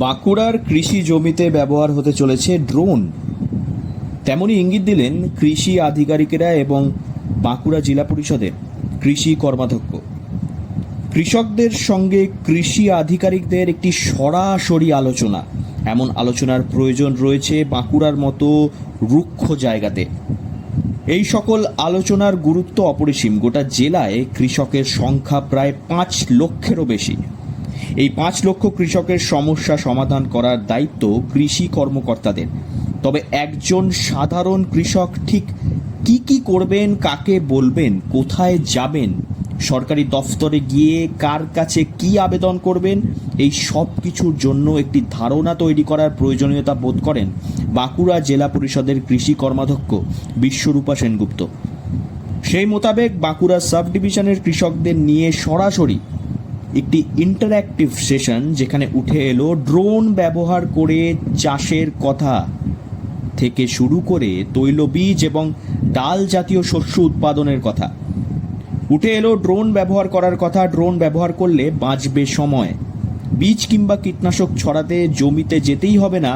বাঁকুড়ার কৃষি জমিতে ব্যবহার হতে চলেছে ড্রোন। তেমনই ইঙ্গিত দিলেন কৃষি আধিকারিকেরা এবং বাঁকুড়া জেলা পরিষদের কৃষি কর্মাধ্যক্ষ। কৃষকদের সঙ্গে কৃষি আধিকারিকদের একটি সরাসরি আলোচনা, এমন আলোচনার প্রয়োজন রয়েছে বাঁকুড়ার মতো রুক্ষ জায়গাতে। এই সকল আলোচনার গুরুত্ব অপরিসীম। গোটা জেলায় কৃষকের সংখ্যা প্রায় 5 লক্ষেরও বেশি। এই 5 লক্ষ কৃষকের সমস্যা সমাধান করার দায়িত্ব কৃষি কর্মকর্তাদের। তবে একজন সাধারণ কৃষক ঠিক কি করবেন, কাকে বলবেন, কোথায় যাবেন, সরকারি দফতরে গিয়ে কার কাছে কি আবেদন করবেন, এই সব কিছুর জন্য একটি ধারণা তৈরি করার প্রয়োজনীয়তা বোধ করেন বাঁকুড়া জেলা পরিষদের কৃষি কর্মাধ্যক্ষ বিশ্বরূপা সেনগুপ্ত। সেই মোতাবেক বাঁকুড়া সাব ডিভিশনের কৃষকদের নিয়ে সরাসরি একটি ইন্টারঅ্যাক্টিভ সেশন, যেখানে উঠে এলো ড্রোন ব্যবহার করে চাষের কথা থেকে শুরু করে তৈলবীজ এবং ডাল জাতীয় শস্য উৎপাদনের কথা। উঠে এলো ড্রোন ব্যবহার করার কথা। ড্রোন ব্যবহার করলে বাঁচবে সময়। বীজ কিংবা কীটনাশক ছড়াতে জমিতে যেতেই হবে না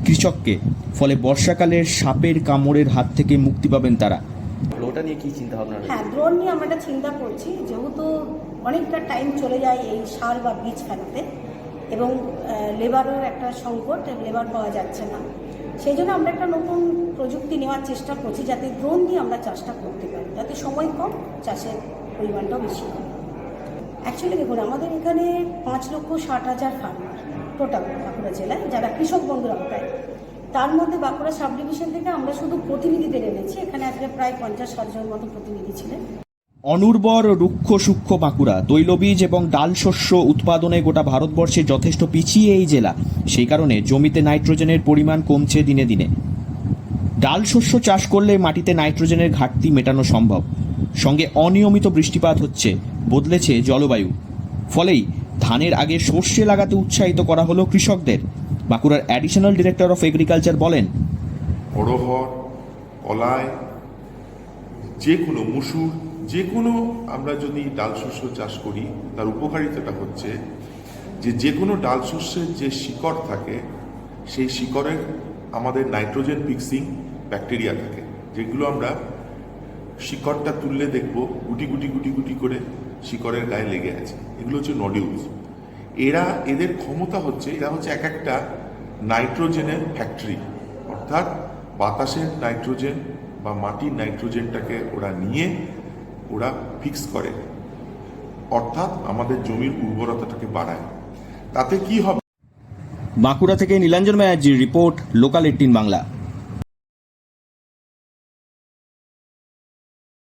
কৃষককে, ফলে বর্ষাকালের সাপের কামড়ের হাত থেকে মুক্তি পাবেন তারা। ওটা নিয়ে কি চিন্তা ভাবনা? হ্যাঁ, ড্রোন নিয়ে আমরা একটা চিন্তা করছি, যেহেতু অনেকটা টাইম চলে যায় এই সার বা বীজ ফেলাতে, এবং লেবারের একটা সংকট, লেবার পাওয়া যাচ্ছে না। সেই জন্য আমরা একটা নতুন প্রযুক্তি নেওয়ার চেষ্টা করছি, যাতে ড্রোন দিয়ে আমরা চাষটা করতে পারি, যাতে সময় কম, চাষের পরিমাণটাও বেশি হয়। অ্যাকচুয়ালি দেখুন, আমাদের এখানে 5,60,000 ফার্মার টোটাল বাঁকুড়া জেলায়, যারা কৃষক বন্ধুরা প্রায়। তার মধ্যে বাঁকুড়া সাব ডিভিশন থেকে আমরা শুধু প্রতিনিধিদের এনেছি। এখানে আজকে প্রায় 50-60 জন মতো প্রতিনিধি ছিলেন। অনুর্বর রুক্ষ সূক্ষ্ম বাঁকুড়া, তৈলবীজ এবং ডাল শস্য উৎপাদনে গোটা ভারতবর্ষে যথেষ্ট পিছিয়ে এই জেলা। সেই কারণে জমিতে নাইট্রোজেনের পরিমাণ কমছে দিনে দিনে। ডাল শস্য চাষ করলে মাটিতে নাইট্রোজেনের ঘাটতি মেটানো সম্ভব। সঙ্গে অনিয়মিত বৃষ্টিপাত হচ্ছে, বদলেছে জলবায়ু। ফলেই ধানের আগে সর্ষে লাগাতে উৎসাহিত করা হলো কৃষকদের। বাঁকুড়ার অ্যাডিশনাল ডিরেক্টর অফ এগ্রিকালচার বলেন, অড়হর, কলাই, যে কোনো মুসুর, যে কোনো আমরা যদি ডাল শস্য চাষ করি, তার উপকারিতাটা হচ্ছে যে কোনো ডাল শস্যের যে শিকড় থাকে, সেই শিকড়ের আমাদের নাইট্রোজেন ফিক্সিং ব্যাকটেরিয়া থাকে, যেগুলো আমরা শিকড়টা তুললে দেখব গুটি গুটি গুটি গুটি করে শিকড়ের গায়ে লেগে আছে। এগুলো হচ্ছে নডিউলস। এদের ক্ষমতা হচ্ছে, এরা হচ্ছে এক একটা নাইট্রোজেনের ফ্যাক্টরি, অর্থাৎ বাতাসের নাইট্রোজেন বা মাটির নাইট্রোজেনটাকে ওরা নিয়ে ওরা ফিক্স করে, অর্থাৎ আমাদের জমির উর্বরতাটাকে বাড়ায়। তাতে কি হবে? বাঁকুড়া থেকে নীলাঞ্জন ব্যানার্জির রিপোর্ট, লোকাল 18 বাংলা।